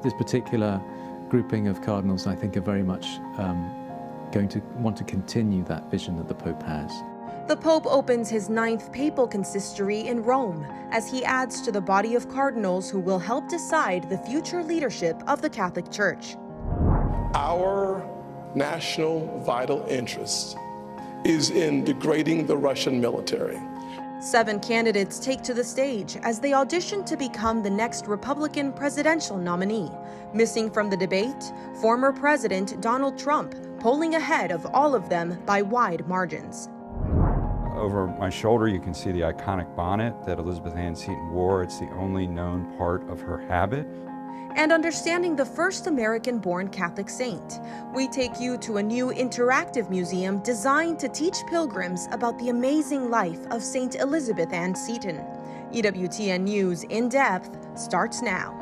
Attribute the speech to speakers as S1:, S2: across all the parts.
S1: This particular grouping of cardinals, I think, are very much going to want to continue that vision that the Pope has.
S2: The Pope opens his 9th papal consistory in Rome as he adds to the body of cardinals who will help decide the future leadership of the Catholic Church.
S3: Our national vital interest is in degrading the Russian military.
S2: 7 candidates take to the stage as they audition to become the next Republican presidential nominee. Missing from the debate, former President Donald Trump, polling ahead of all of them by wide margins.
S4: Over my shoulder, you can see the iconic bonnet that Elizabeth Ann Seton wore. It's the only known part of her habit.
S2: And understanding the first American-born Catholic saint, we take you to a new interactive museum designed to teach pilgrims about the amazing life of Saint Elizabeth Ann Seton. EWTN News In Depth starts now.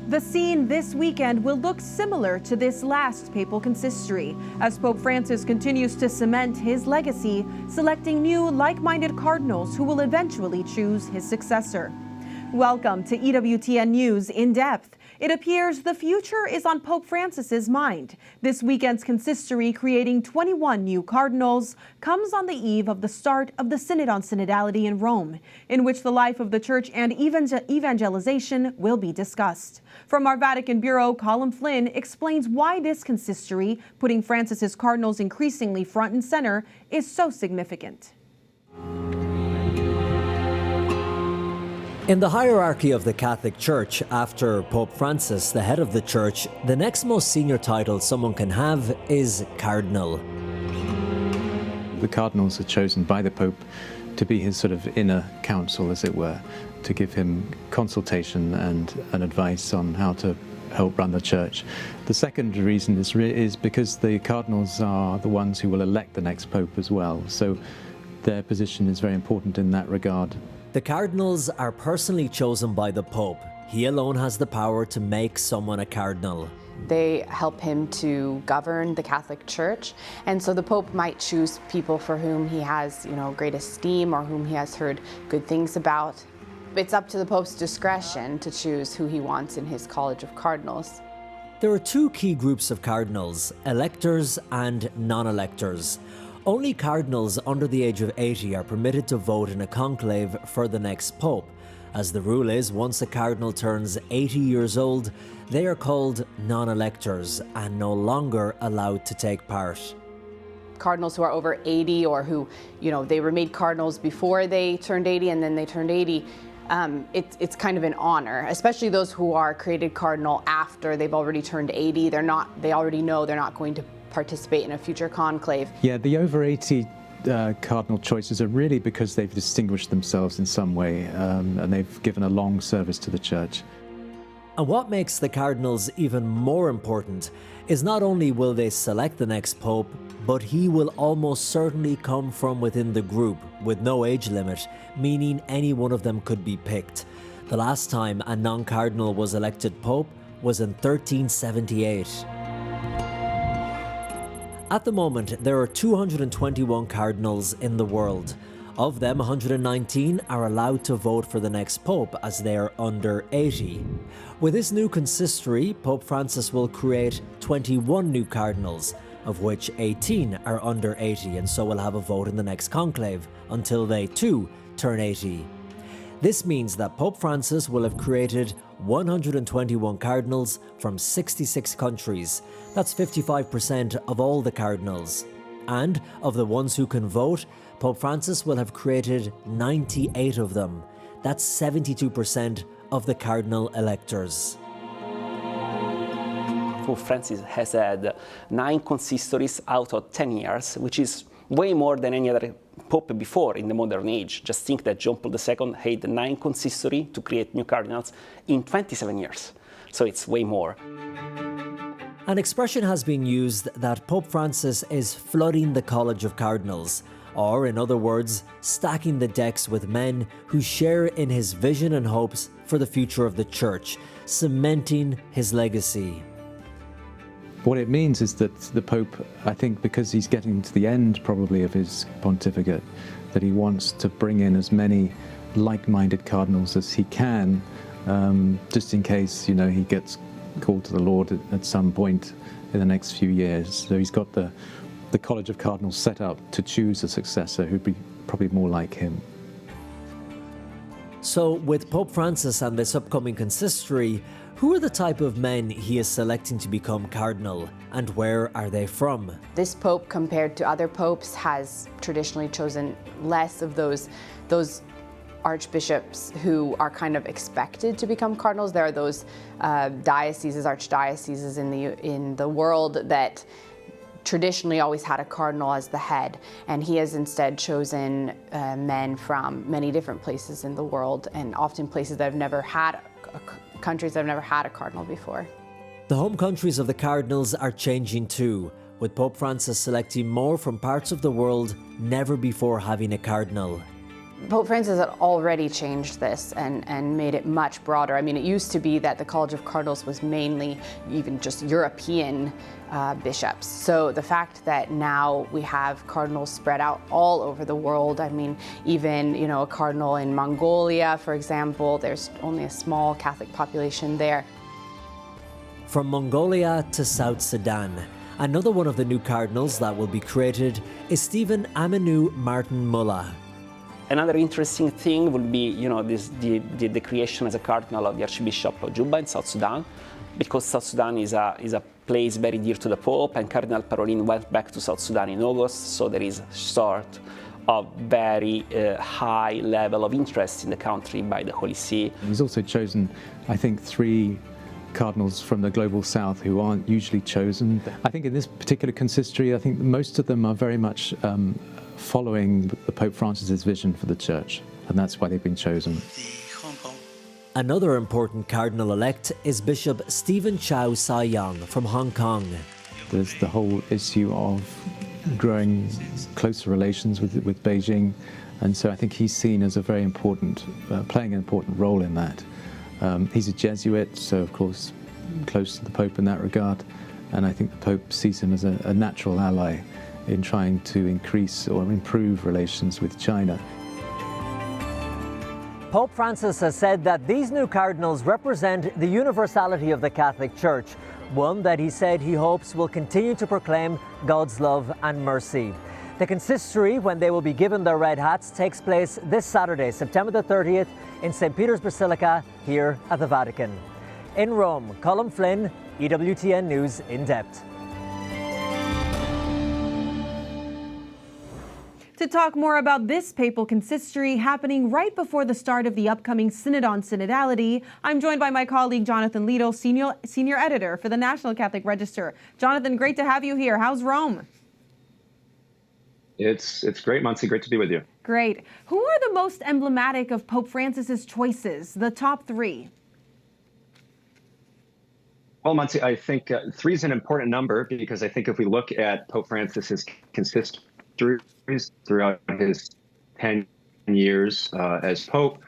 S2: The scene this weekend will look similar to this last papal consistory, as Pope Francis continues to cement his legacy, selecting new like-minded cardinals who will eventually choose his successor. Welcome to EWTN News In Depth. It appears the future is on Pope Francis's mind. This weekend's consistory, creating 21 new cardinals, comes on the eve of the start of the Synod on Synodality in Rome, in which the life of the Church and evangelization will be discussed. From our Vatican Bureau, Colin Flynn explains why this consistory, putting Francis's cardinals increasingly front and center, is so significant.
S5: In the hierarchy of the Catholic Church, after Pope Francis, the head of the Church, the next most senior title someone can have is Cardinal.
S1: The cardinals are chosen by the Pope to be his sort of inner counsel, as it were, to give him consultation and advice on how to help run the Church. The second reason is because the cardinals are the ones who will elect the next Pope as well, so their position is very important in that regard.
S5: The cardinals are personally chosen by the Pope. He alone has the power to make someone a cardinal.
S6: They help him to govern the Catholic Church, and so the Pope might choose people for whom he has, great esteem or whom he has heard good things about. It's up to the Pope's discretion to choose who he wants in his College of Cardinals.
S5: There are 2 key groups of cardinals, electors and non-electors. Only cardinals under the age of 80 are permitted to vote in a conclave for the next Pope, as the rule is once a cardinal turns 80 years old, they are called non-electors and no longer allowed to take part.
S6: Cardinals who are over 80 or who, they were made cardinals before they turned 80 and then they turned 80, it's kind of an honor, especially those who are created cardinal after they've already turned 80. They already know they're not going to participate in a future conclave.
S1: Yeah, the over 80 cardinal choices are really because they've distinguished themselves in some way and they've given a long service to the Church.
S5: And what makes the cardinals even more important is not only will they select the next Pope, but he will almost certainly come from within the group with no age limit, meaning any one of them could be picked. The last time a non-cardinal was elected Pope was in 1378. At the moment, there are 221 cardinals in the world. Of them, 119 are allowed to vote for the next Pope as they are under 80. With this new consistory, Pope Francis will create 21 new cardinals, of which 18 are under 80 and so will have a vote in the next conclave until they too turn 80. This means that Pope Francis will have created 121 cardinals from 66 countries. That's 55% of all the cardinals. And of the ones who can vote, Pope Francis will have created 98 of them. That's 72% of the cardinal electors.
S7: Pope Francis has had 9 consistories out of 10 years, which is way more than any other Pope before in the modern age. Just think that John Paul II had 9 consistory to create new cardinals in 27 years. So it's way more.
S5: An expression has been used that Pope Francis is flooding the College of Cardinals. or in other words, stacking the decks with men who share in his vision and hopes for the future of the Church, cementing his legacy.
S1: What it means is that the Pope, I think because he's getting to the end probably of his pontificate, that he wants to bring in as many like-minded cardinals as he can, just in case, you know, he gets called to the Lord at some point in the next few years. So he's got the College of Cardinals set up to choose a successor who'd be probably more like him.
S5: So with Pope Francis and this upcoming consistory, who are the type of men he is selecting to become cardinal, and where are they from?
S6: This pope, compared to other popes, has traditionally chosen less of those archbishops who are kind of expected to become cardinals. There are those dioceses, archdioceses in the world that traditionally always had a cardinal as the head, and he has instead chosen men from many different places in the world, and often places that have never had countries that have never had a cardinal before.
S5: The home countries of the cardinals are changing too, with Pope Francis selecting more from parts of the world never before having a cardinal.
S6: Pope Francis had already changed this and made it much broader. I mean, it used to be that the College of Cardinals was mainly even just European bishops. So the fact that now we have cardinals spread out all over the world, I mean, even, you know, a cardinal in Mongolia, for example, there's only a small Catholic population there.
S5: From Mongolia to South Sudan, another one of the new cardinals that will be created is Stephen Aminu Martin Mullah.
S7: Another interesting thing would be, you know, the creation as a cardinal of the Archbishop of Juba in South Sudan, because South Sudan is a place very dear to the Pope, and Cardinal Parolin went back to South Sudan in August, so there is a sort of very high level of interest in the country by the Holy See.
S1: He's also chosen, I think, 3 cardinals from the global south who aren't usually chosen. I think in this particular consistory, I think most of them are very much following the Pope Francis's vision for the Church, and that's why they've been chosen.
S5: Another important cardinal-elect is Bishop Stephen Chow Sai-Yong from Hong Kong.
S1: There's the whole issue of growing closer relations with Beijing, and so I think he's seen as a very important, playing an important role in that. He's a Jesuit, so of course close to the Pope in that regard, and I think the Pope sees him as a natural ally in trying to increase or improve relations with China.
S5: Pope Francis has said that these new cardinals represent the universality of the Catholic Church, one that he said he hopes will continue to proclaim God's love and mercy. The consistory, when they will be given their red hats, takes place this Saturday, September the 30th, in St. Peter's Basilica here at the Vatican. In Rome, Colin Flynn, EWTN News In Depth.
S2: To talk more about this papal consistory happening right before the start of the upcoming Synod on Synodality, I'm joined by my colleague Jonathan Liedl, senior editor for the National Catholic Register. Jonathan, great to have you here. How's Rome?
S8: It's great, Montse. Great to be with you.
S2: Great. Who are the most emblematic of Pope Francis's choices, the top 3?
S8: Well, Montse, I think 3 is an important number, because I think if we look at Pope Francis's consistory throughout his 10 years as Pope,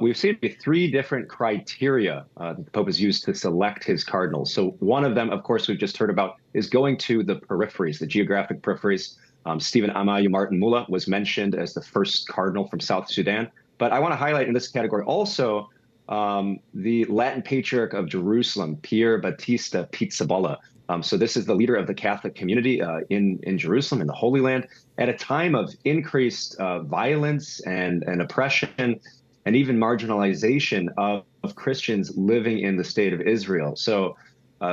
S8: we've seen 3 different criteria that the Pope has used to select his cardinals. So one of them, of course, we've just heard about, is going to the peripheries, the geographic peripheries. Stephen Aminu Martin Mullah was mentioned as the first cardinal from South Sudan. But I want to highlight in this category also the Latin Patriarch of Jerusalem, Pier Battista Pizzaballa. So this is the leader of the Catholic community in Jerusalem, in the Holy Land, at a time of increased violence and oppression, and even marginalization of Christians living in the state of Israel. So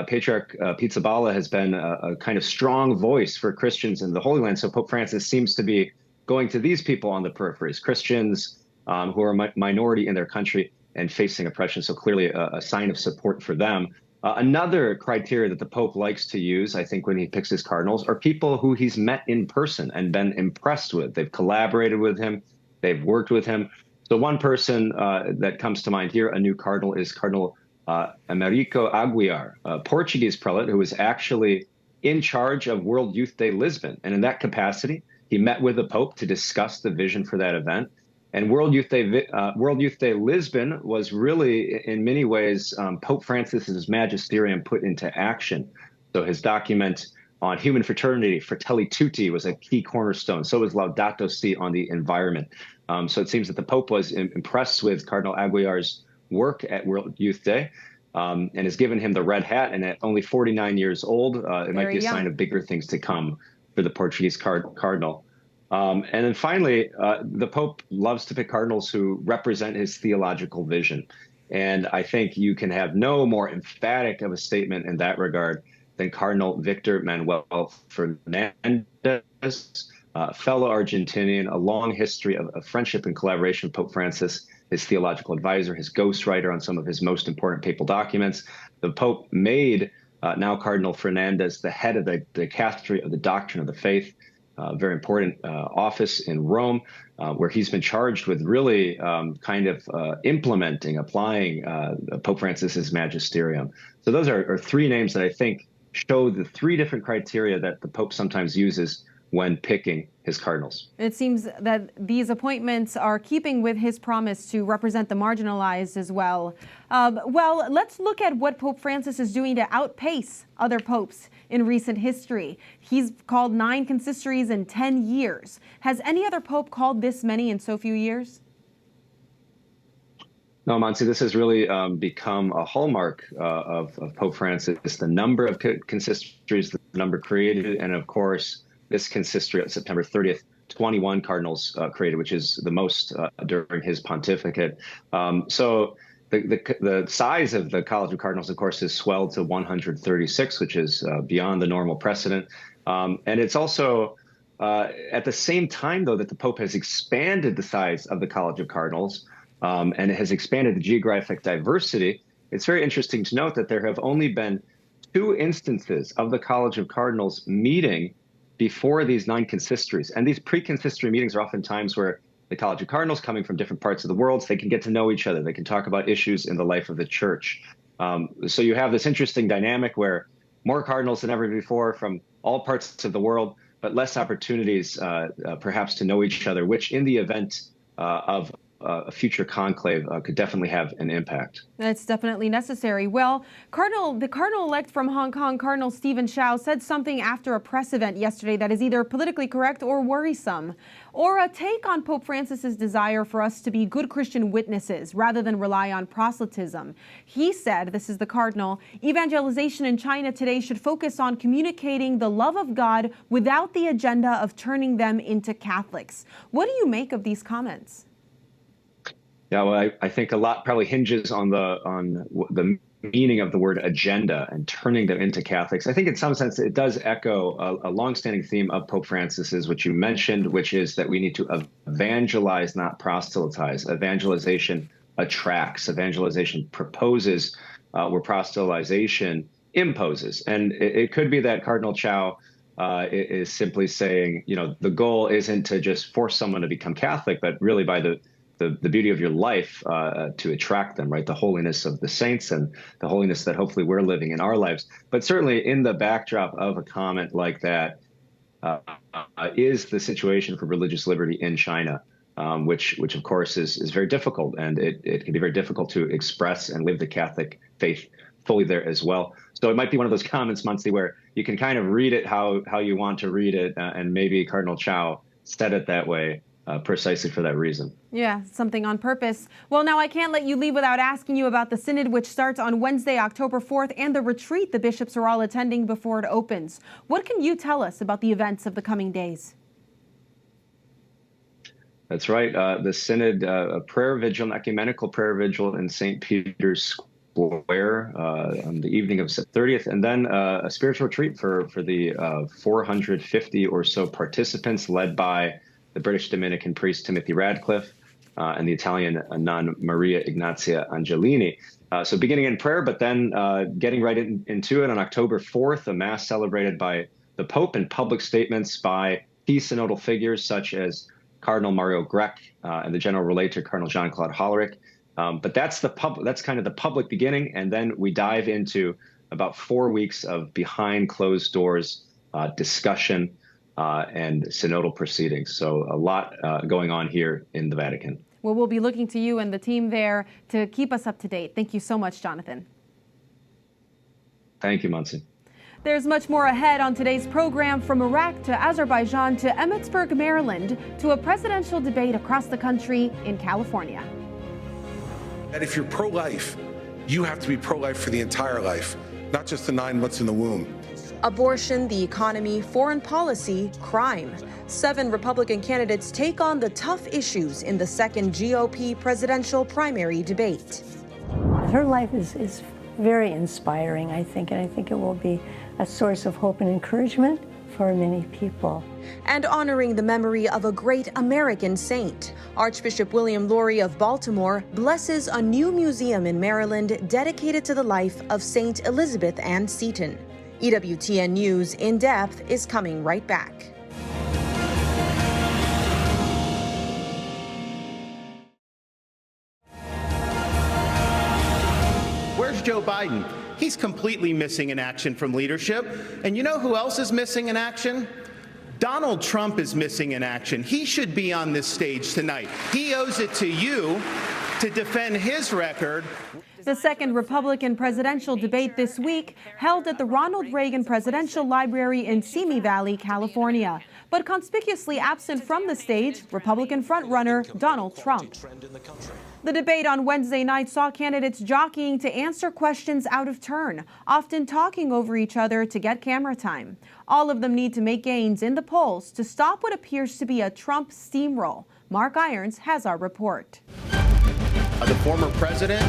S8: Patriarch Pizzaballa has been a kind of strong voice for Christians in the Holy Land. So Pope Francis seems to be going to these people on the peripheries, Christians who are minority in their country and facing oppression. So clearly a sign of support for them. Another criteria that the Pope likes to use, I think, when he picks his cardinals, are people who he's met in person and been impressed with. They've collaborated with him. They've worked with him. So one person that comes to mind here, a new cardinal, is Cardinal Americo Aguiar, a Portuguese prelate who was actually in charge of World Youth Day Lisbon. And in that capacity, He met with the Pope to discuss the vision for that event. And World Youth Day Lisbon was really, in many ways, Pope Francis's magisterium put into action. So his document on human fraternity, Fratelli Tutti, was a key cornerstone. So was Laudato Si on the environment. So it seems that the Pope was impressed with Cardinal Aguiar's work at World Youth Day and has given him the red hat. And at only 49 years old, it might be a sign of bigger things to come for the Portuguese cardinal. And then finally, the Pope loves to pick cardinals who represent his theological vision. And I think you can have no more emphatic of a statement in that regard than Cardinal Victor Manuel Fernandez, fellow Argentinian, a long history of friendship and collaboration with Pope Francis, his theological advisor, his ghostwriter on some of his most important papal documents. The Pope made now Cardinal Fernandez the head of the dicastery of the doctrine of the faith, very important office in Rome, where he's been charged with really applying Pope Francis's magisterium. So those are three names that I think show the three different criteria that the Pope sometimes uses when picking his cardinals.
S2: It seems that these appointments are keeping with his promise to represent the marginalized as well. Well, let's look at what Pope Francis is doing to outpace other popes in recent history. He's called 9 consistories in 10 years. Has any other pope called this many in so few years?
S8: No, Montse, this has really become a hallmark of Pope Francis. The number of consistories, the number created, and of course, this consistory on September 30th, 21 cardinals created, which is the most during his pontificate. So the size of the College of Cardinals, of course, has swelled to 136, which is beyond the normal precedent. And it's also at the same time, though, that the Pope has expanded the size of the College of Cardinals and has expanded the geographic diversity. It's very interesting to note that there have only been 2 instances of the College of Cardinals meeting before these 9 consistories. And these pre-consistory meetings are often times where the College of Cardinals, coming from different parts of the world, so they can get to know each other. They can talk about issues in the life of the church. So you have this interesting dynamic where more cardinals than ever before from all parts of the world, but less opportunities perhaps to know each other, which in the event of a future conclave could definitely have an impact.
S2: That's definitely necessary. Well, the Cardinal-elect from Hong Kong, Cardinal Stephen Chow, said something after a press event yesterday that is either politically correct or worrisome, or a take on Pope Francis's desire for us to be good Christian witnesses rather than rely on proselytism. He said, this is the Cardinal, evangelization in China today should focus on communicating the love of God without the agenda of turning them into Catholics. What do you make of these comments?
S8: Yeah, well, I think a lot probably hinges on the meaning of the word agenda and turning them into Catholics. I think in some sense it does echo a longstanding theme of Pope Francis's, which you mentioned, which is that we need to evangelize, not proselytize. Evangelization attracts. Evangelization proposes, where proselytization imposes. And it could be that Cardinal Chow is simply saying, the goal isn't to just force someone to become Catholic, but really by the beauty of your life to attract them, right? The holiness of the saints and the holiness that hopefully we're living in our lives. But certainly in the backdrop of a comment like that is the situation for religious liberty in China, which of course is very difficult. And it can be very difficult to express and live the Catholic faith fully there as well. So it might be one of those comments, Montse, where you can kind of read it how you want to read it. And maybe Cardinal Chow said it that way precisely for that reason.
S2: Yeah, something on purpose. Well, now I can't let you leave without asking you about the synod, which starts on Wednesday, October 4th, and the retreat the bishops are all attending before it opens. What can you tell us about the events of the coming days?
S8: That's right. The synod, a prayer vigil, an ecumenical prayer vigil in St. Peter's Square on the evening of September 30th, and then a spiritual retreat for the 450 or so participants led by the British Dominican priest Timothy Radcliffe and the Italian nun Maria Ignazia Angelini. So beginning in prayer, but then getting right into it on October 4th, a mass celebrated by the Pope and public statements by key synodal figures such as Cardinal Mario Grech and the General Relator Cardinal Jean-Claude Hollerich. But that's kind of the public beginning, and then we dive into about 4 weeks of behind closed doors discussion and synodal proceedings. So a lot going on here in the Vatican.
S2: Well, we'll be looking to you and the team there to keep us up to date. Thank you so much, Jonathan.
S8: Thank you, Montse.
S2: There's much more ahead on today's program, from Iraq to Azerbaijan to Emmitsburg, Maryland, to a presidential debate across the country in California.
S9: That if you're pro-life, you have to be pro-life for the entire life, not just the 9 months in the womb.
S10: Abortion, the economy, foreign policy, crime. 7 Republican candidates take on the tough issues in the second GOP presidential primary debate.
S11: Her life is very inspiring, I think, and I think it will be a source of hope and encouragement for many people.
S10: And honoring the memory of a great American saint. Archbishop William Laurie of Baltimore blesses a new museum in Maryland dedicated to the life of Saint Elizabeth Ann Seton. EWTN News In Depth is coming right back.
S12: Where's Joe Biden? He's completely missing in action from leadership. And you know who else is missing in action? Donald Trump is missing in action. He should be on this stage tonight. He owes it to you to defend his record.
S2: The second Republican presidential debate this week held at the Ronald Reagan Presidential Library in Simi Valley, California. But conspicuously absent from the stage, Republican frontrunner Donald Trump. The debate on Wednesday night saw candidates jockeying to answer questions out of turn, often talking over each other to get camera time. All of them need to make gains in the polls to stop what appears to be a Trump steamroll. Mark Irons has our report.
S12: The former president,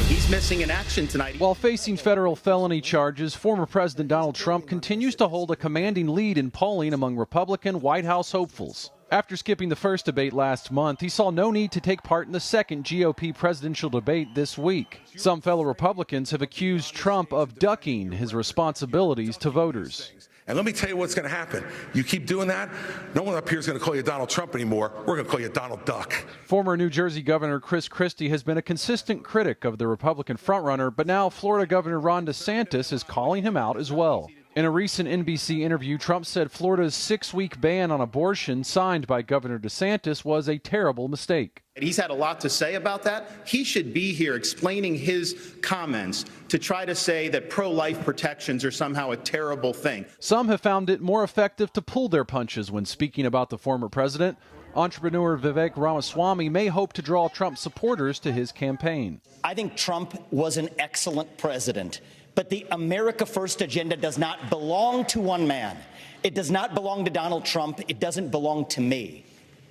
S12: he's missing in action tonight.
S13: While facing federal felony charges, former President Donald Trump continues to hold a commanding lead in polling among Republican White House hopefuls. After skipping the first debate last month, he saw no need to take part in the second GOP presidential debate this week. Some fellow Republicans have accused Trump of ducking his responsibilities to voters.
S9: And let me tell you what's going to happen. You keep doing that, no one up here is going to call you Donald Trump anymore. We're going to call you Donald Duck.
S13: Former New Jersey Governor Chris Christie has been a consistent critic of the Republican frontrunner, but now Florida Governor Ron DeSantis is calling him out as well. In a recent NBC interview, Trump said Florida's 6-week ban on abortion signed by Governor DeSantis was a terrible mistake.
S12: He's had a lot to say about that. He should be here explaining his comments to try to say that pro-life protections are somehow a terrible thing.
S13: Some have found it more effective to pull their punches when speaking about the former president. Entrepreneur Vivek Ramaswamy may hope to draw Trump supporters to his campaign.
S14: I think Trump was an excellent president, but the America First agenda does not belong to one man. It does not belong to Donald Trump. It doesn't belong to me.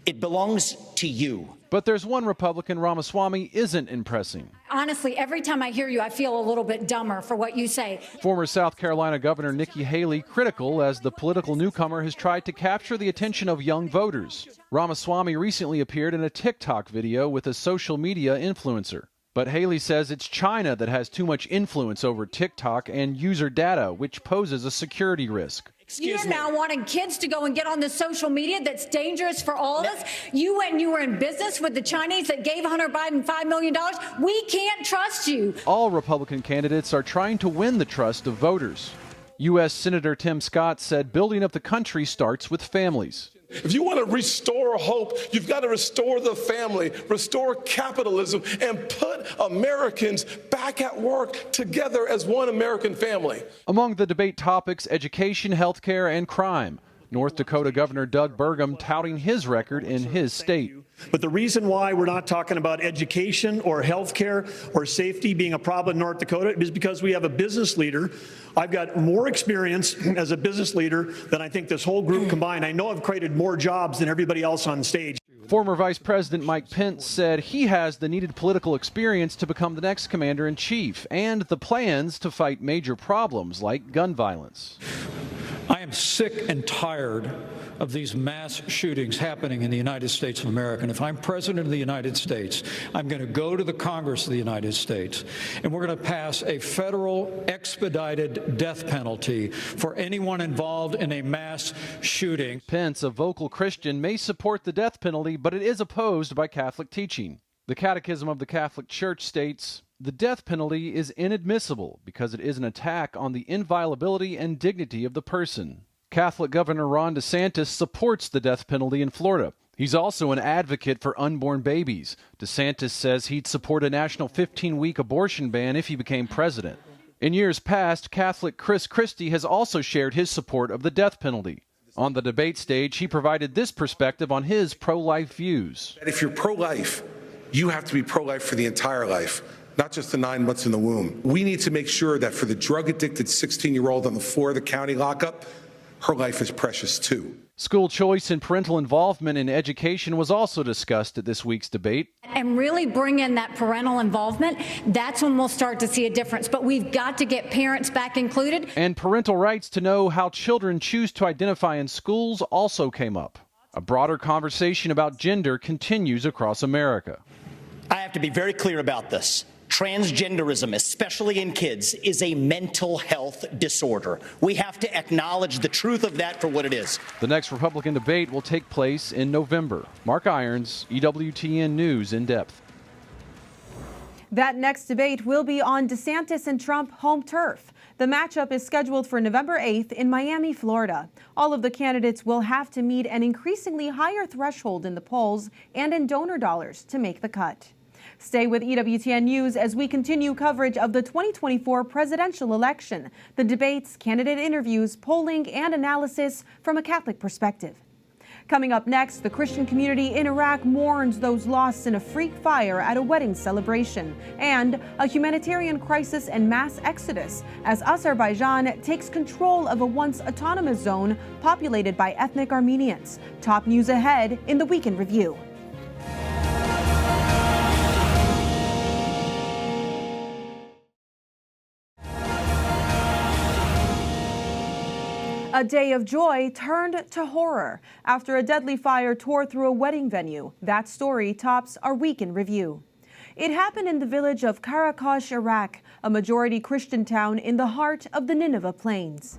S14: It belongs to you.
S13: But there's one Republican Ramaswamy isn't impressing.
S15: Honestly, every time I hear you, I feel a little bit dumber for what you say.
S13: Former South Carolina Governor Nikki Haley critical as the political newcomer has tried to capture the attention of young voters. Ramaswamy recently appeared in a TikTok video with a social media influencer. But Haley says it's China that has too much influence over TikTok and user data, which poses a security risk.
S15: You're now wanting kids to go and get on the social media that's dangerous for all of us. You went and you were in business with the Chinese that gave Hunter Biden $5 million. We can't trust you.
S13: All Republican candidates are trying to win the trust of voters. U.S. Senator Tim Scott said building up the country starts with families.
S3: If you want to restore hope, you've got to restore the family, restore capitalism, and put Americans back at work together as one American family.
S13: Among the debate topics, education, healthcare, and crime. North Dakota Governor Doug Burgum touting his record in his state.
S16: But the reason why we're not talking about education or health care or safety being a problem in North Dakota is because we have a business leader. I've got more experience as a business leader than I think this whole group combined. I know I've created more jobs than everybody else on stage.
S13: Former Vice President Mike Pence said he has the needed political experience to become the next commander-in-chief and the plans to fight major problems like gun violence.
S17: I am sick and tired of these mass shootings happening in the United States of America. And if I'm president of the United States, I'm going to go to the Congress of the United States, and we're going to pass a federal expedited death penalty for anyone involved in a mass shooting.
S13: Pence, a vocal Christian, may support the death penalty, but it is opposed by Catholic teaching. The Catechism of the Catholic Church states, the death penalty is inadmissible because it is an attack on the inviolability and dignity of the person. Catholic Governor Ron DeSantis supports the death penalty in Florida. He's also an advocate for unborn babies. DeSantis says he'd support a national 15-week abortion ban if he became president. In years past, Catholic Chris Christie has also shared his support of the death penalty. On the debate stage, he provided this perspective on his pro-life views.
S9: If you're pro-life, you have to be pro-life for the entire life, not just the 9 months in the womb. We need to make sure that for the drug-addicted 16-year-old on the floor of the county lockup, her life is precious too.
S13: School choice and parental involvement in education was also discussed at this week's debate.
S15: And really bring in that parental involvement, that's when we'll start to see a difference. But we've got to get parents back included.
S13: And parental rights to know how children choose to identify in schools also came up. A broader conversation about gender continues across America.
S14: I have to be very clear about this. Transgenderism, especially in kids, is a mental health disorder. We have to acknowledge the truth of that for what it is.
S13: The next Republican debate will take place in November. Mark Irons, EWTN News In Depth.
S2: That next debate will be on DeSantis and Trump home turf. The matchup is scheduled for November 8th in Miami, Florida. All of the candidates will have to meet an increasingly higher threshold in the polls and in donor dollars to make the cut. Stay with EWTN News as we continue coverage of the 2024 presidential election, the debates, candidate interviews, polling, and analysis from a Catholic perspective. Coming up next, the Christian community in Iraq mourns those lost in a freak fire at a wedding celebration, and a humanitarian crisis and mass exodus as Azerbaijan takes control of a once autonomous zone populated by ethnic Armenians. Top news ahead in the Weekend Review. A day of joy turned to horror after a deadly fire tore through a wedding venue. That story tops our Weekend Review. It happened in the village of Karakosh, Iraq, a majority Christian town in the heart of the Nineveh Plains.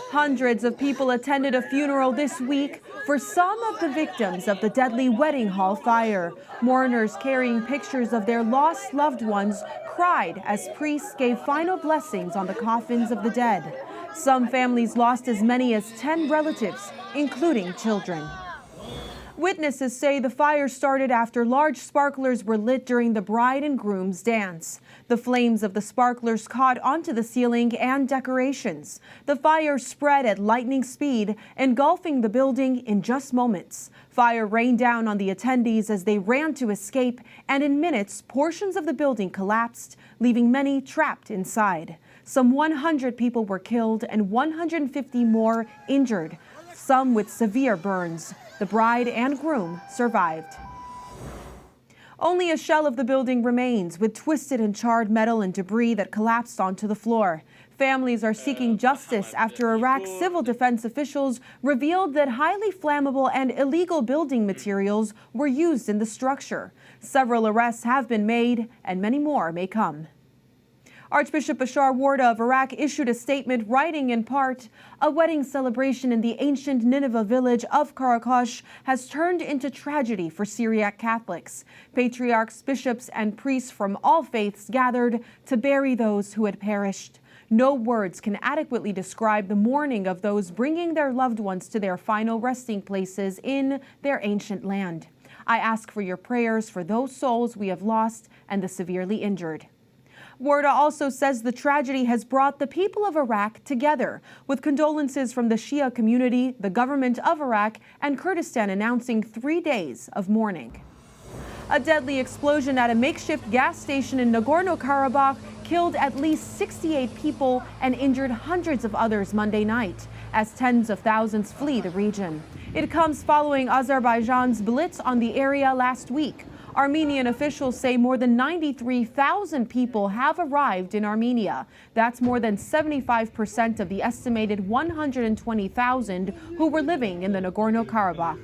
S2: Hundreds of people attended a funeral this week for some of the victims of the deadly wedding hall fire. Mourners carrying pictures of their lost loved ones cried as priests gave final blessings on the coffins of the dead. Some families lost as many as 10 relatives, including children. Witnesses say the fire started after large sparklers were lit during the bride and groom's dance. The flames of the sparklers caught onto the ceiling and decorations. The fire spread at lightning speed, engulfing the building in just moments. Fire rained down on the attendees as they ran to escape, and in minutes, portions of the building collapsed, leaving many trapped inside. Some 100 people were killed and 150 more injured, some with severe burns. The bride and groom survived. Only a shell of the building remains, with twisted and charred metal and debris that collapsed onto the floor. Families are seeking justice after Iraq's civil defense officials revealed that highly flammable and illegal building materials were used in the structure. Several arrests have been made, and many more may come. Archbishop Bashar Warda of Iraq issued a statement writing in part, "A wedding celebration in the ancient Nineveh village of Karakosh has turned into tragedy for Syriac Catholics. Patriarchs, bishops, and priests from all faiths gathered to bury those who had perished. No words can adequately describe the mourning of those bringing their loved ones to their final resting places in their ancient land. I ask for your prayers for those souls we have lost and the severely injured." Warda also says the tragedy has brought the people of Iraq together, with condolences from the Shia community, the government of Iraq, and Kurdistan announcing 3 days of mourning. A deadly explosion at a makeshift gas station in Nagorno-Karabakh killed at least 68 people and injured hundreds of others Monday night, as tens of thousands flee the region. It comes following Azerbaijan's blitz on the area last week. Armenian officials say more than 93,000 people have arrived in Armenia. That's more than 75% of the estimated 120,000 who were living in the Nagorno-Karabakh.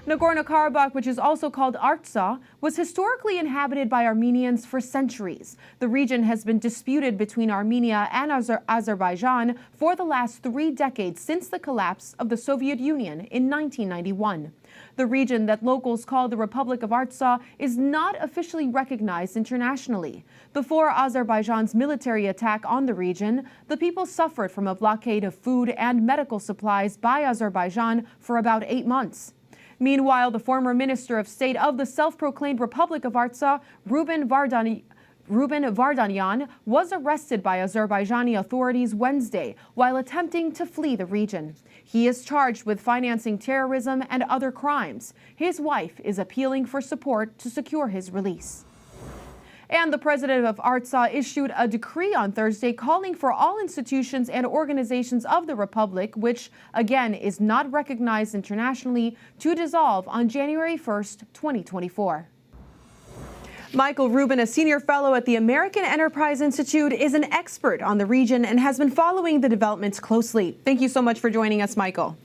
S2: Nagorno-Karabakh, which is also called Artsakh, was historically inhabited by Armenians for centuries. The region has been disputed between Armenia and Azerbaijan for the last 3 decades since the collapse of the Soviet Union in 1991. The region that locals call the Republic of Artsakh is not officially recognized internationally. Before Azerbaijan's military attack on the region, the people suffered from a blockade of food and medical supplies by Azerbaijan for about 8 months. Meanwhile, the former Minister of State of the self-proclaimed Republic of Artsakh, Rubin Vardanyan, was arrested by Azerbaijani authorities Wednesday while attempting to flee the region. He is charged with financing terrorism and other crimes. His wife is appealing for support to secure his release. And the president of Artsakh issued a decree on Thursday calling for all institutions and organizations of the republic, which again is not recognized internationally, to dissolve on January 1st, 2024. Michael Rubin, a senior fellow at the American Enterprise Institute, is an expert on the region and has been following the developments closely. Thank you so much for joining us, Michael.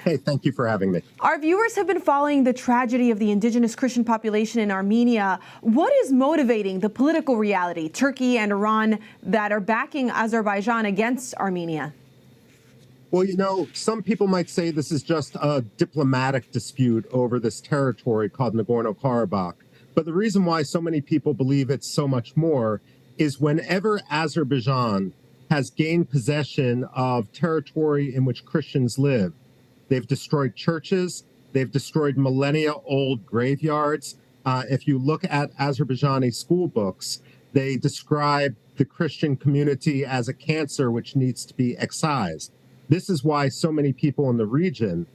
S18: Hey, thank you for having me.
S2: Our viewers have been following the tragedy of the indigenous Christian population in Armenia. What is motivating the political reality, Turkey and Iran, that are backing Azerbaijan against Armenia?
S18: Well, you know, some people might say this is just a diplomatic dispute over this territory called Nagorno-Karabakh. But the reason why so many people believe it's so much more is whenever Azerbaijan has gained possession of territory in which Christians live, they've destroyed churches, they've destroyed millennia-old graveyards. If you look at Azerbaijani school books, they describe the Christian community as a cancer which needs to be excised. This is why so many people in the region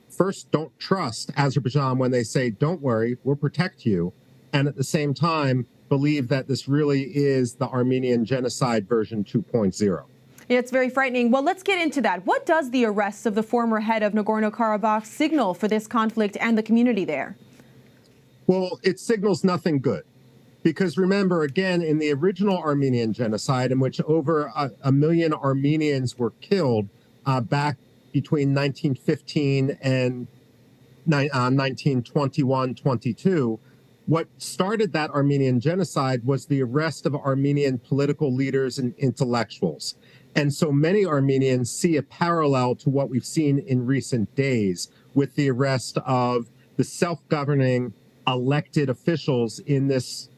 S18: first don't trust Azerbaijan when they say, don't worry, we'll protect you, and at the same time believe that this really is the Armenian genocide version 2.0.
S2: Yeah, it's very frightening. Well, let's get into that. What does the arrest of the former head of Nagorno-Karabakh signal for this conflict and the community there?
S18: Well, it signals nothing good. Because remember, again, in the original Armenian genocide, in which over a million Armenians were killed back between 1915 and 1921-22, what started that Armenian genocide was the arrest of Armenian political leaders and intellectuals. And so many Armenians see a parallel to what we've seen in recent days with the arrest of the self-governing elected officials in this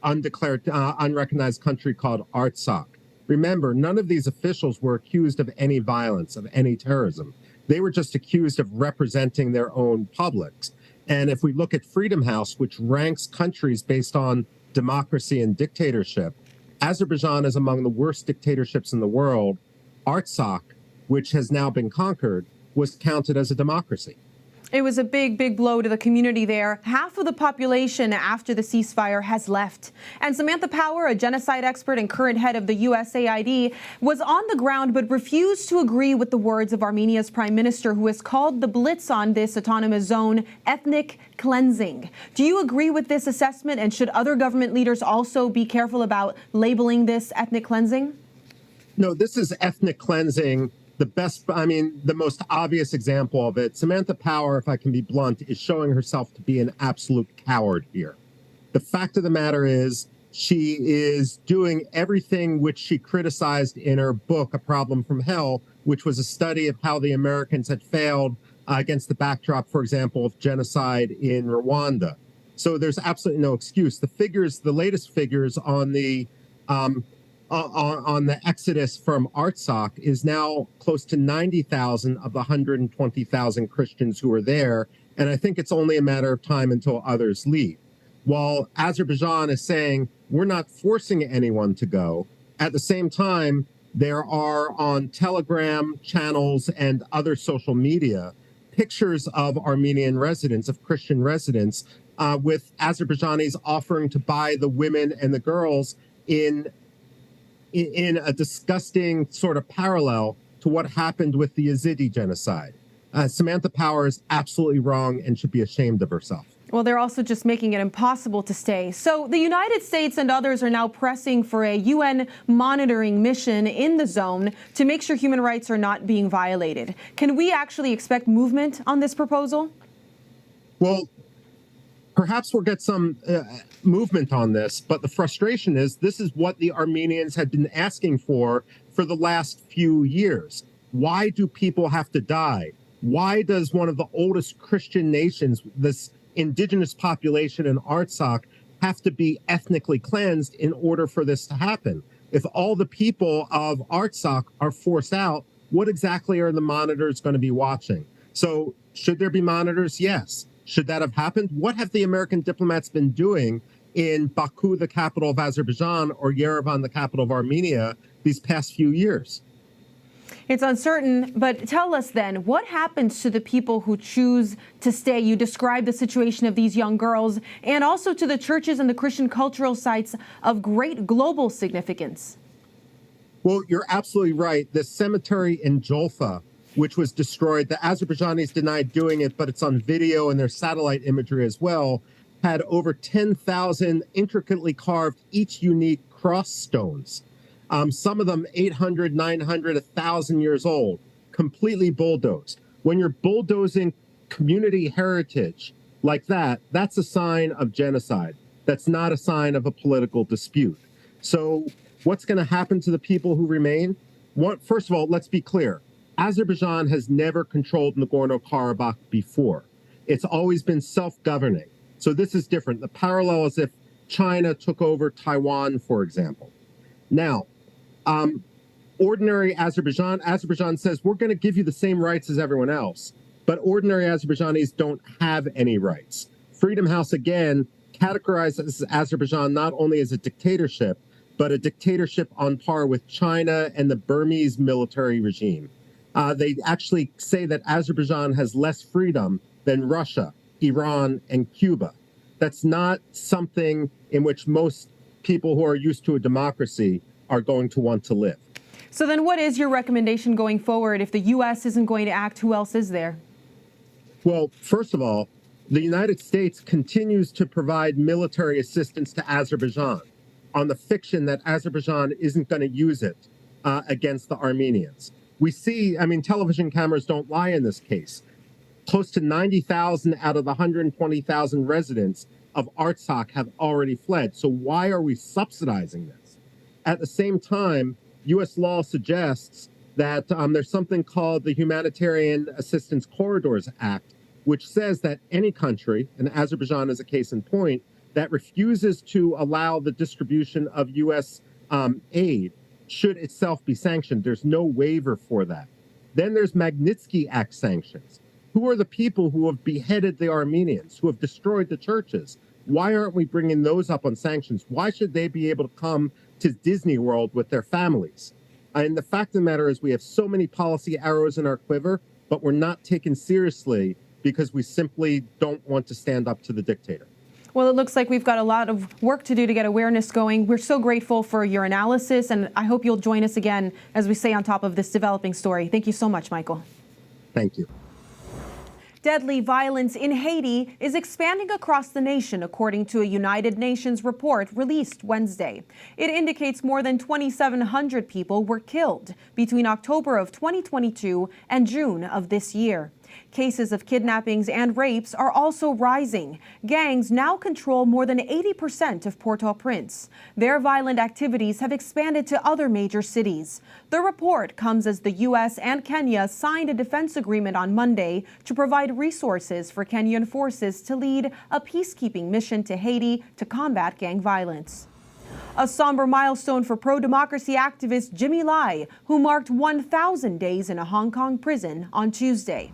S18: undeclared, unrecognized country called Artsakh. Remember, none of these officials were accused of any violence, of any terrorism. They were just accused of representing their own publics. And if we look at Freedom House, which ranks countries based on democracy and dictatorship, Azerbaijan is among the worst dictatorships in the world. Artsakh, which has now been conquered, was counted as a democracy.
S2: It was a big, big blow to the community there. Half of the population after the ceasefire has left. And Samantha Power, a genocide expert and current head of the USAID, was on the ground but refused to agree with the words of Armenia's prime minister, who has called the blitz on this autonomous zone ethnic cleansing. Do you agree with this assessment? And should other government leaders also be careful about labeling this ethnic cleansing?
S18: No, this is ethnic cleansing. The most obvious example of it, Samantha Power, if I can be blunt, is showing herself to be an absolute coward here. The fact of the matter is she is doing everything which she criticized in her book, A Problem from Hell, which was a study of how the Americans had failed against the backdrop, for example, of genocide in Rwanda. So there's absolutely no excuse. The latest figures on the exodus from Artsakh is now close to 90,000 of the 120,000 Christians who are there. And I think it's only a matter of time until others leave. While Azerbaijan is saying, we're not forcing anyone to go, at the same time, there are on Telegram channels and other social media pictures of Armenian residents, of Christian residents, with Azerbaijanis offering to buy the women and the girls in a disgusting sort of parallel to what happened with the Yazidi genocide. Samantha Power is absolutely wrong and should be ashamed of herself.
S2: Well, they're also just making it impossible to stay. So the United States and others are now pressing for a UN monitoring mission in the zone to make sure human rights are not being violated. Can we actually expect movement on this proposal?
S18: Well, perhaps we'll get some movement on this, but the frustration is this is what the Armenians had been asking for the last few years. Why do people have to die? Why does one of the oldest Christian nations, this indigenous population in Artsakh, have to be ethnically cleansed in order for this to happen? If all the people of Artsakh are forced out, what exactly are the monitors going to be watching? So should there be monitors? Yes. Should that have happened? What have the American diplomats been doing in Baku, the capital of Azerbaijan, or Yerevan, the capital of Armenia, these past few years?
S2: It's uncertain, but tell us then, what happens to the people who choose to stay? You described the situation of these young girls and also to the churches and the Christian cultural sites of great global significance.
S18: Well, you're absolutely right. The cemetery in Jolfa, which was destroyed, the Azerbaijanis denied doing it, but it's on video and there's satellite imagery as well, had over 10,000 intricately carved, each unique cross stones. Some of them 800, 900, 1,000 years old, completely bulldozed. When you're bulldozing community heritage like that, that's a sign of genocide. That's not a sign of a political dispute. So what's going to happen to the people who remain? First of all, let's be clear. Azerbaijan has never controlled Nagorno-Karabakh before. It's always been self-governing. So this is different. The parallel is if China took over Taiwan, for example. Now, ordinary Azerbaijan says, we're going to give you the same rights as everyone else, but ordinary Azerbaijanis don't have any rights. Freedom House, again, categorizes Azerbaijan not only as a dictatorship, but a dictatorship on par with China and the Burmese military regime. They actually say that Azerbaijan has less freedom than Russia, Iran, and Cuba. That's not something in which most people who are used to a democracy are going to want to live.
S2: So then what is your recommendation going forward? If the U.S. isn't going to act, who else is there?
S18: Well, first of all, the United States continues to provide military assistance to Azerbaijan on the fiction that Azerbaijan isn't going to use it against the Armenians. We see, television cameras don't lie in this case. Close to 90,000 out of the 120,000 residents of Artsakh have already fled. So why are we subsidizing this? At the same time, U.S. law suggests that there's something called the Humanitarian Assistance Corridors Act, which says that any country, and Azerbaijan is a case in point, that refuses to allow the distribution of U.S. Aid should itself be sanctioned. There's no waiver for that. Then there's Magnitsky Act sanctions. Who are the people who have beheaded the Armenians, who have destroyed the churches? Why aren't we bringing those up on sanctions? Why should they be able to come to Disney World with their families? And the fact of the matter is we have so many policy arrows in our quiver, but we're not taken seriously because we simply don't want to stand up to the dictator.
S2: Well, it looks like we've got a lot of work to do to get awareness going. We're so grateful for your analysis, and I hope you'll join us again as we stay on top of this developing story. Thank you so much, Michael.
S18: Thank you.
S2: Deadly violence in Haiti is expanding across the nation, according to a United Nations report released Wednesday. It indicates more than 2,700 people were killed between October of 2022 and June of this year. Cases of kidnappings and rapes are also rising. Gangs now control more than 80% of Port-au-Prince. Their violent activities have expanded to other major cities. The report comes as the U.S. and Kenya signed a defense agreement on Monday to provide resources for Kenyan forces to lead a peacekeeping mission to Haiti to combat gang violence. A somber milestone for pro-democracy activist Jimmy Lai, who marked 1,000 days in a Hong Kong prison on Tuesday.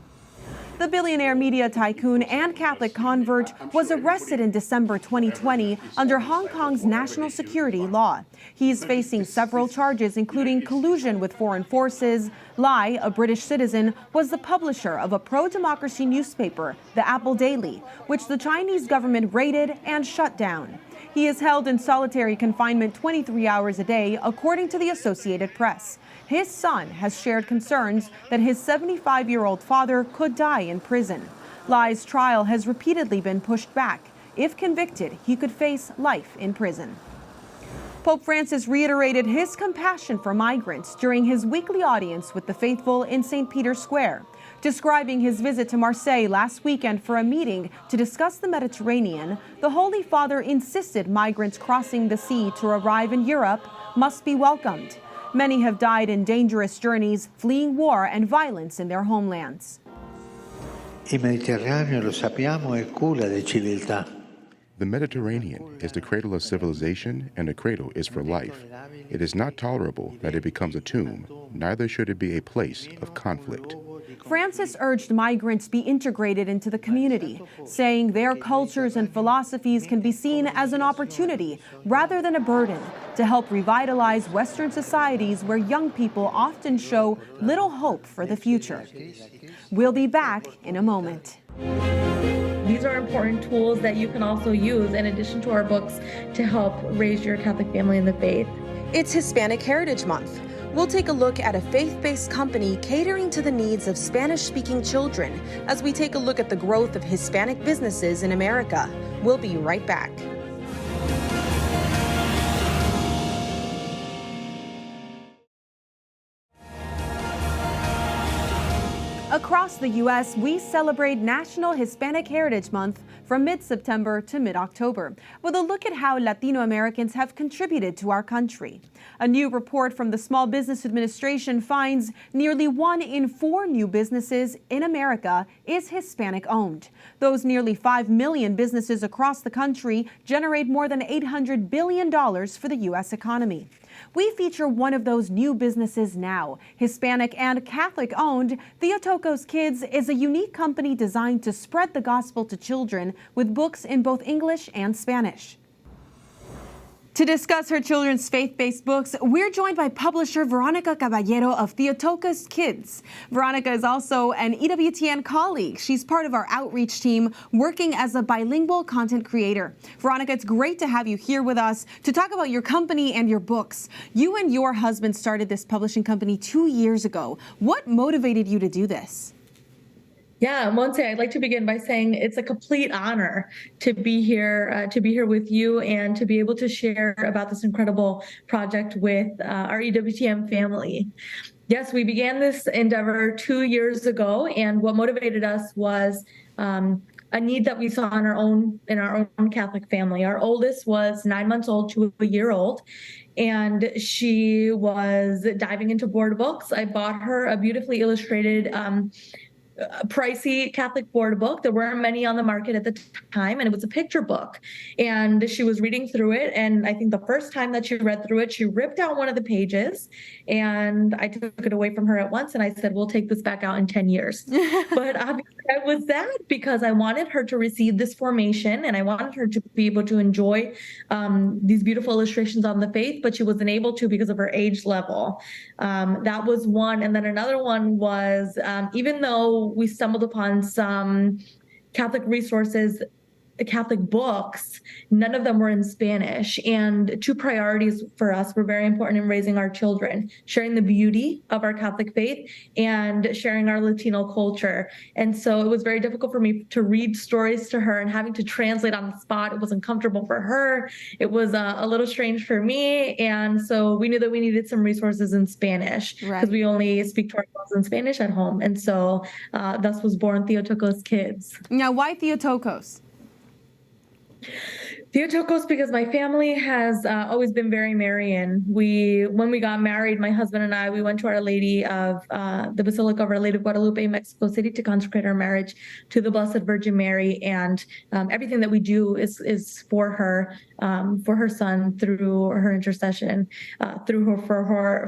S2: The billionaire media tycoon and Catholic convert was arrested in December 2020 under Hong Kong's national security law. He is facing several charges, including collusion with foreign forces. Lai, a British citizen, was the publisher of a pro-democracy newspaper, the Apple Daily, which the Chinese government raided and shut down. He is held in solitary confinement 23 hours a day, according to the Associated Press. His son has shared concerns that his 75-year-old father could die in prison. Lai's trial has repeatedly been pushed back. If convicted, he could face life in prison. Pope Francis reiterated his compassion for migrants during his weekly audience with the faithful in St. Peter's Square. Describing his visit to Marseille last weekend for a meeting to discuss the Mediterranean, the Holy Father insisted migrants crossing the sea to arrive in Europe must be welcomed. Many have died in dangerous journeys, fleeing war and violence in their homelands.
S19: Il Mediterraneo, lo sappiamo, è culla di civiltà.
S20: The Mediterranean is the cradle of civilization, and a cradle is for life. It is not tolerable that it becomes a tomb, neither should it be a place of conflict.
S2: Francis urged migrants be integrated into the community, saying their cultures and philosophies can be seen as an opportunity rather than a burden to help revitalize Western societies where young people often show little hope for the future. We'll be back in a moment.
S21: These are important tools that you can also use in addition to our books to help raise your Catholic family in the faith.
S10: It's Hispanic Heritage Month. We'll take a look at a faith-based company catering to the needs of Spanish-speaking children as we take a look at the growth of Hispanic businesses in America. We'll be right back.
S2: Across the U.S., we celebrate National Hispanic Heritage Month from mid-September to mid-October, with a look at how Latino Americans have contributed to our country. A new report from the Small Business Administration finds nearly 1 in 4 new businesses in America is Hispanic-owned. Those nearly 5 million businesses across the country generate more than $800 billion for the U.S. economy. We feature one of those new businesses now. Hispanic and Catholic-owned, Theotokos Kids is a unique company designed to spread the gospel to children with books in both English and Spanish. To discuss her children's faith-based books, we're joined by publisher Veronica Caballero of Theotokos Kids. Veronica is also an EWTN colleague. She's part of our outreach team working as a bilingual content creator. Veronica, it's great to have you here with us to talk about your company and your books. You and your husband started this publishing company 2 years ago. What motivated you to do this?
S21: Yeah, Montse, I'd like to begin by saying it's a complete honor to be here with you and to be able to share about this incredible project with our EWTN family. Yes, we began this endeavor 2 years ago, and what motivated us was a need that we saw in our own Catholic family. Our oldest was 9 months old to a year old, and she was diving into board books. I bought her a beautifully illustrated pricey Catholic board book. There weren't many on the market at the time, and it was a picture book. And she was reading through it, and I think the first time that she read through it, she ripped out one of the pages, and I took it away from her at once, and I said, we'll take this back out in 10 years. But obviously I was sad because I wanted her to receive this formation, and I wanted her to be able to enjoy these beautiful illustrations on the faith, but she wasn't able to because of her age level. That was one. And then another one was, even though we stumbled upon some Catholic resources, Catholic books, none of them were in Spanish. And 2 priorities for us were very important in raising our children: sharing the beauty of our Catholic faith and sharing our Latino culture. And so it was very difficult for me to read stories to her, and having to translate on the spot, it wasn't comfortable for her. It was a little strange for me. And so we knew that we needed some resources in Spanish because we only speak to ourselves in Spanish at home. And so thus was born Theotokos Kids.
S2: Now, why Theotokos?
S21: Theotokos, because my family has always been very Marian. When we got married, my husband and I, we went to Our Lady of the Basilica of Our Lady of Guadalupe in Mexico City to consecrate our marriage to the Blessed Virgin Mary. And everything that we do is for her son, through her intercession, through her,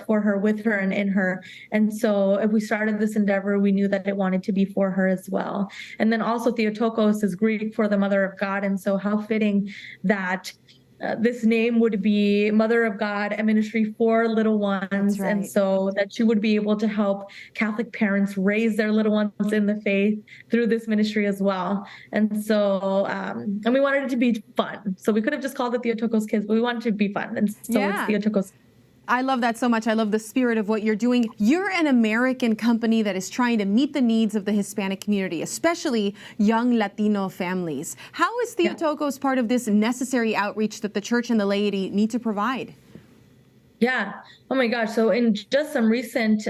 S21: for her, with her, and in her. And so if we started this endeavor, we knew that it wanted to be for her as well. And then also Theotokos is Greek for the Mother of God. And so how fitting that this name would be Mother of God, a ministry for little ones. Right. And so that she would be able to help Catholic parents raise their little ones in the faith through this ministry as well. And so, and we wanted it to be fun. So we could have just called it Theotokos Kids, but we wanted it to be fun. And so it's Theotokos.
S2: I love that so much. I love the spirit of what you're doing. You're an American company that is trying to meet the needs of the Hispanic community, especially young Latino families. How is Theotokos part of this necessary outreach that the church and the laity need to provide?
S21: Yeah. Oh my gosh. So in just some recent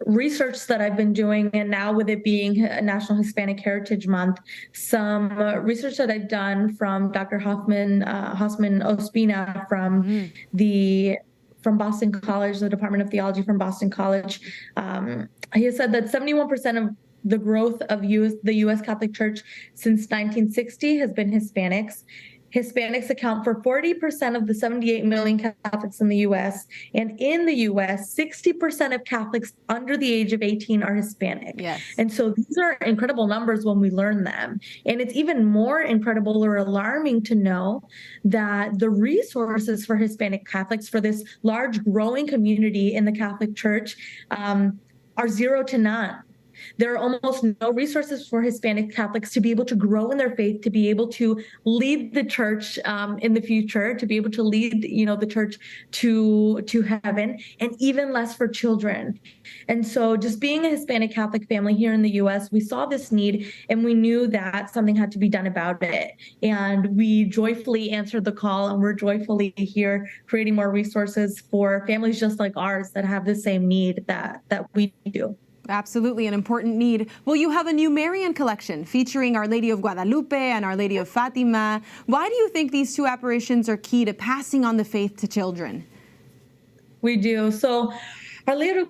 S21: research that I've been doing, and now with it being National Hispanic Heritage Month, some research that I've done from Dr. Hoffman Ospina from Boston College, the Department of Theology from Boston College. He has said that 71% of the growth of the U.S. Catholic Church since 1960 has been Hispanics. Hispanics account for 40% of the 78 million Catholics in the U.S. And in the U.S., 60% of Catholics under the age of 18 are Hispanic.
S2: Yes.
S21: And so these are incredible numbers when we learn them. And it's even more incredible or alarming to know that the resources for Hispanic Catholics, for this large growing community in the Catholic Church, are zero to none. There are almost no resources for Hispanic Catholics to be able to grow in their faith, to be able to lead the church in the future, to be able to lead, the church to heaven, and even less for children. And so just being a Hispanic Catholic family here in the U.S., we saw this need and we knew that something had to be done about it. And we joyfully answered the call, and we're joyfully here creating more resources for families just like ours that have the same need that we do.
S2: Absolutely an important need. Well, you have a new Marian collection featuring Our Lady of Guadalupe and Our Lady of Fatima. Why do you think these two apparitions are key to passing on the faith to children?
S21: We do. So Our Lady of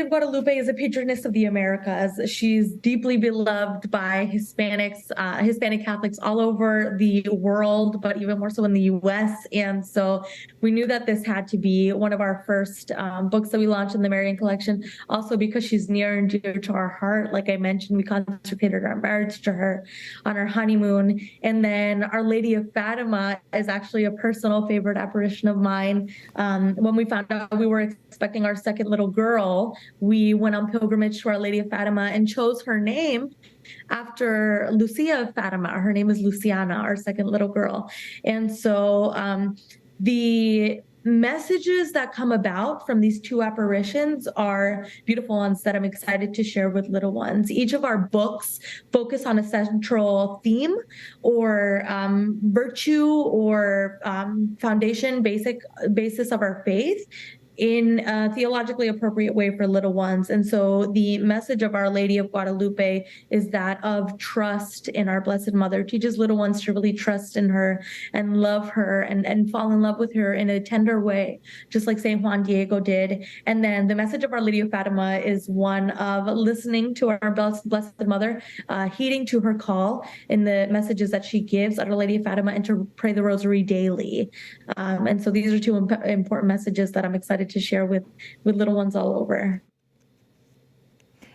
S21: Guadalupe is a patroness of the Americas. She's deeply beloved by Hispanic Catholics all over the world, but even more so in the U.S. And so we knew that this had to be one of our first books that we launched in the Marian collection, also because she's near and dear to our heart. Like I mentioned, we consecrated our marriage to her on our honeymoon. And then Our Lady of Fatima is actually a personal favorite apparition of mine. When we found out we were expecting our second little girl, we went on pilgrimage to Our Lady of Fatima and chose her name after Lucia of Fatima. Her name is Luciana, our second little girl. And so the messages that come about from these two apparitions are beautiful ones that I'm excited to share with little ones. Each of our books focus on a central theme or virtue or foundation, basis of our faith in a theologically appropriate way for little ones. And so the message of Our Lady of Guadalupe is that of trust in our Blessed Mother. It teaches little ones to really trust in her and love her and fall in love with her in a tender way, just like St. Juan Diego did. And then the message of Our Lady of Fatima is one of listening to our Blessed Mother, heeding to her call in the messages that she gives at Our Lady of Fatima, and to pray the rosary daily. And so these are two important messages that I'm excited to share with little ones all over.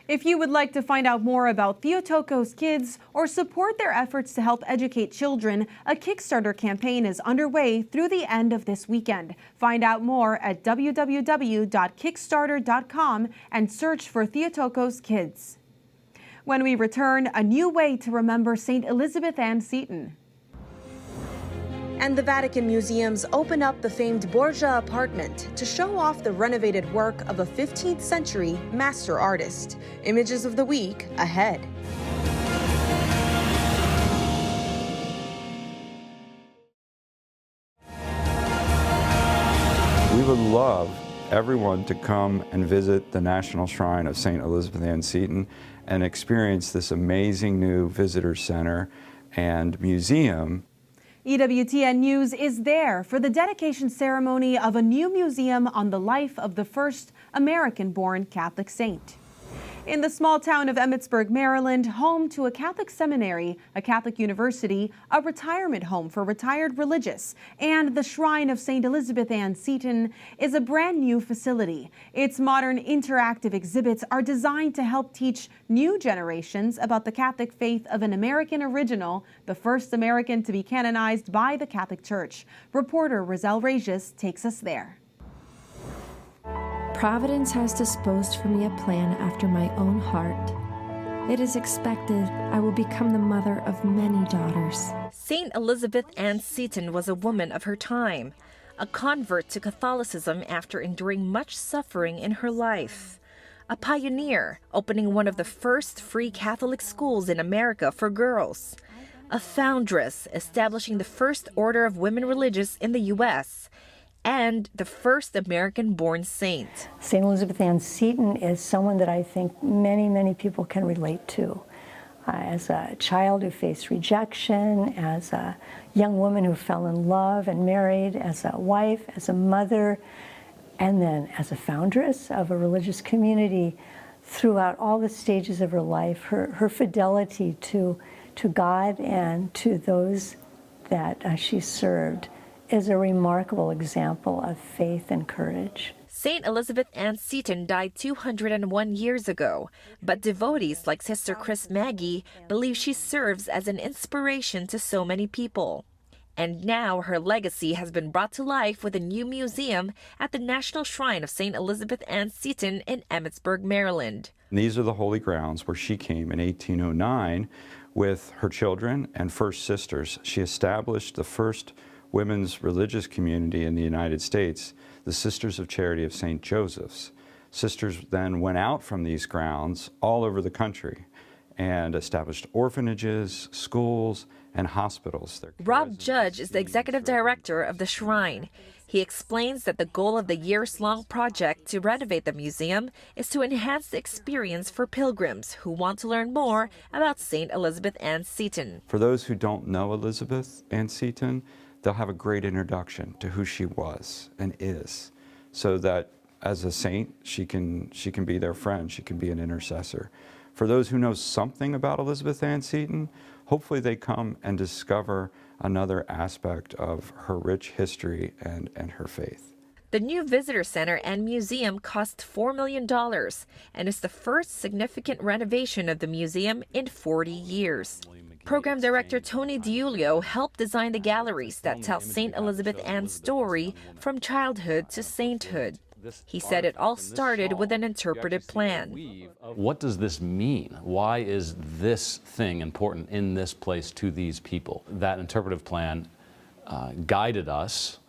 S2: If you would like to find out more about Theotokos Kids or support their efforts to help educate children, a Kickstarter campaign is underway through the end of this weekend. Find out more at www.kickstarter.com and search for Theotokos Kids. When we return, a new way to remember St. Elizabeth Ann Seton.
S10: And the Vatican museums open up the famed Borgia apartment to show off the renovated work of a 15th century master artist. Images of the week ahead.
S4: We would love everyone to come and visit the National Shrine of St. Elizabeth Ann Seton and experience this amazing new visitor center and museum.
S2: EWTN News is there for the dedication ceremony of a new museum on the life of the first American-born Catholic saint. In the small town of Emmitsburg, Maryland, home to a Catholic seminary, a Catholic university, a retirement home for retired religious, and the Shrine of St. Elizabeth Ann Seton is a brand new facility. Its modern interactive exhibits are designed to help teach new generations about the Catholic faith of an American original, the first American to be canonized by the Catholic Church. Reporter Roselle Regis takes us there.
S22: Providence has disposed for me a plan after my own heart. It is expected I will become the mother of many daughters.
S23: St. Elizabeth Ann Seton was a woman of her time, a convert to Catholicism after enduring much suffering in her life, a pioneer, opening one of the first free Catholic schools in America for girls, a foundress, establishing the first order of women religious in the U.S., and the first American-born saint.
S11: St. Elizabeth Ann Seton is someone that I think many, many people can relate to. As a child who faced rejection, as a young woman who fell in love and married, as a wife, as a mother, and then as a foundress of a religious community, throughout all the stages of her life, her fidelity to God and to those that she served is a remarkable example of faith and courage.
S23: St. Elizabeth Ann Seton died 201 years ago, but devotees like Sister Chris Maggie believe she serves as an inspiration to so many people. And now her legacy has been brought to life with a new museum at the National Shrine of St. Elizabeth Ann Seton in Emmitsburg, Maryland.
S4: These are the holy grounds where she came in 1809 with her children and first sisters. She established the first women's religious community in the United States, the Sisters of Charity of St. Joseph's. Sisters then went out from these grounds all over the country and established orphanages, schools, and hospitals.
S23: Rob Judge is the executive director of the shrine. He explains that the goal of the years-long project to renovate the museum is to enhance the experience for pilgrims who want to learn more about St. Elizabeth Ann Seton.
S4: For those who don't know Elizabeth Ann Seton, they'll have a great introduction to who she was and is, so that as a saint, she can be their friend, she can be an intercessor. For those who know something about Elizabeth Ann Seton, hopefully they come and discover another aspect of her rich history and her faith.
S23: The new visitor center and museum cost $4 million and is the first significant renovation of the museum in 40 years. Program Director Tony DiUlio helped design the galleries that tell St. Elizabeth Ann's story from childhood to sainthood. He said it all started with an interpretive plan.
S1: What does this mean? Why is this thing important in this place to these people? That interpretive plan guided us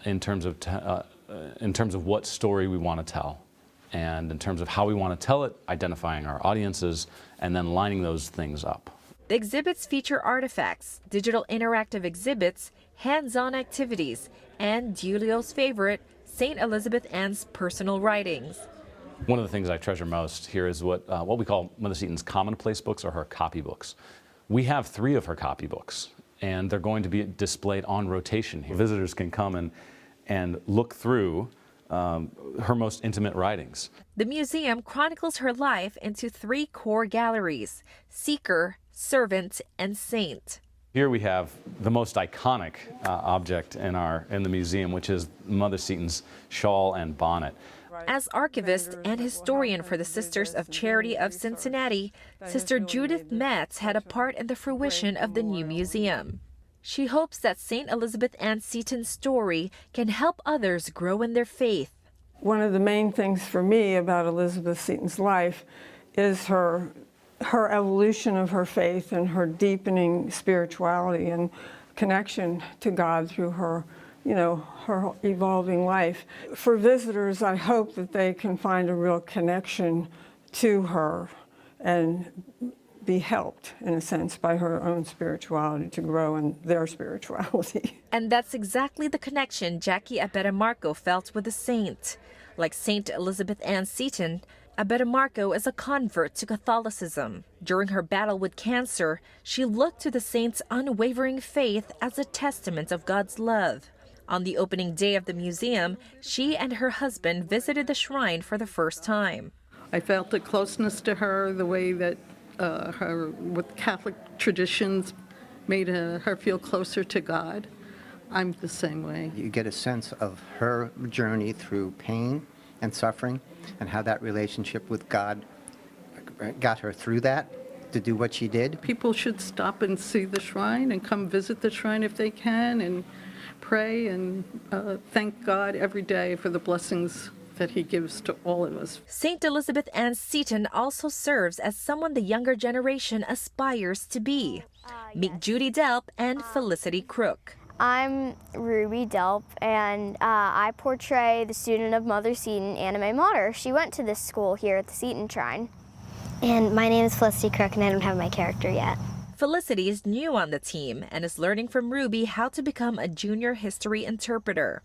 S1: in terms of what story we want to tell, and in terms of how we want to tell it, identifying our audiences, and then lining those things up.
S23: The exhibits feature artifacts, digital interactive exhibits, hands-on activities, and DiUlio's favorite, St. Elizabeth Ann's personal writings.
S1: One of the things I treasure most here is what we call Mother Seton's commonplace books, or her copybooks. We have 3 of her copybooks, and they're going to be displayed on rotation here. Visitors can come and look through her most intimate writings.
S23: The museum chronicles her life into 3 core galleries: Seeker, Servant, and Saint.
S1: Here we have the most iconic object in the museum, which is Mother Seton's shawl and bonnet.
S23: As archivist and historian for the Sisters of Charity of Cincinnati, Sister Judith Metz had a part in the fruition of the new museum. She hopes that St. Elizabeth Ann Seton's story can help others grow in their faith.
S6: One of the main things for me about Elizabeth Seton's life is her evolution of her faith and her deepening spirituality and connection to God through her, her evolving life. For visitors, I hope that they can find a real connection to her and be helped, in a sense, by her own spirituality to grow in their spirituality.
S23: And that's exactly the connection Jackie Abetamarco felt with the saint. Like St. Elizabeth Ann Seton, Abetamarco is a convert to Catholicism. During her battle with cancer, she looked to the saint's unwavering faith as a testament of God's love. On the opening day of the museum, she and her husband visited the shrine for the first time.
S7: I felt a closeness to her, the way that her, with Catholic traditions, made her feel closer to God. I'm the same way.
S24: You get a sense of her journey through pain and suffering, and how that relationship with God got her through that to do what she did.
S7: People should stop and see the shrine and come visit the shrine if they can, and pray and thank God every day for the blessings that he gives to all of us.
S23: St. Elizabeth Ann Seton also serves as someone the younger generation aspires to be. Meet Judy Delp and Felicity Crook.
S25: I'm Ruby Delp, and I portray the student of Mother Seton, Anna Mae Mater. She went to this school here at the Seton Shrine.
S26: And my name is Felicity Crook, and I don't have my character yet.
S23: Felicity is new on the team and is learning from Ruby how to become a junior history interpreter.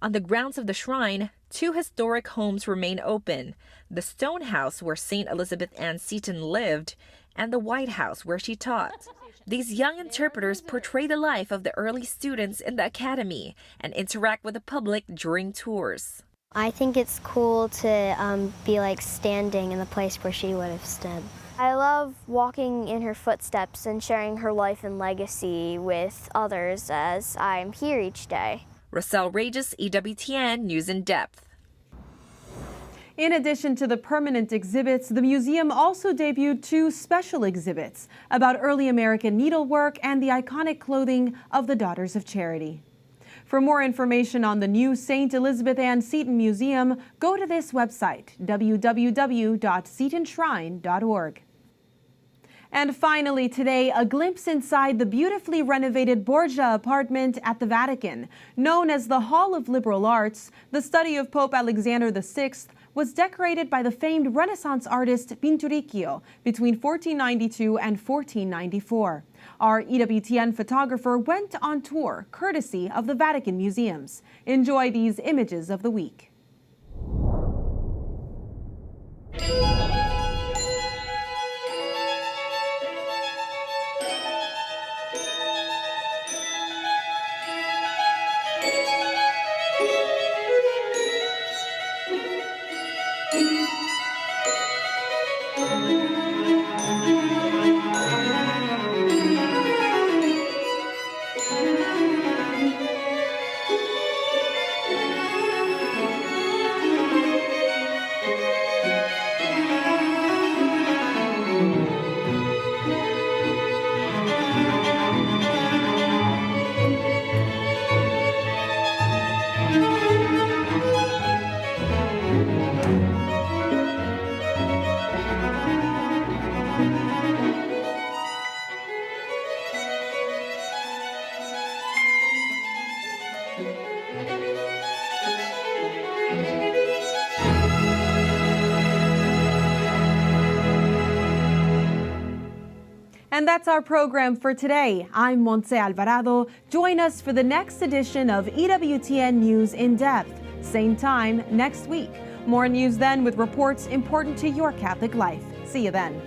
S23: On the grounds of the shrine, 2 historic homes remain open: the stone house where St. Elizabeth Ann Seton lived and the White House where she taught. These young interpreters portray the life of the early students in the academy and interact with the public during tours.
S26: I think it's cool to be like standing in the place where she would have stood. I love walking in her footsteps and sharing her life and legacy with others as I'm here each day.
S23: Roselle Regis, EWTN News in Depth.
S2: In addition to the permanent exhibits, the museum also debuted 2 special exhibits about early American needlework and the iconic clothing of the Daughters of Charity. For more information on the new St. Elizabeth Ann Seton Museum, go to this website, www.setonshrine.org. And finally today, a glimpse inside the beautifully renovated Borgia apartment at the Vatican. Known as the Hall of Liberal Arts, the study of Pope Alexander VI was decorated by the famed Renaissance artist Pinturicchio between 1492 and 1494. Our EWTN photographer went on tour courtesy of the Vatican Museums. Enjoy these images of the week. And that's our program for today. I'm Montse Alvarado. Join us for the next edition of EWTN News In Depth. Same time next week. More news then with reports important to your Catholic life. See you then.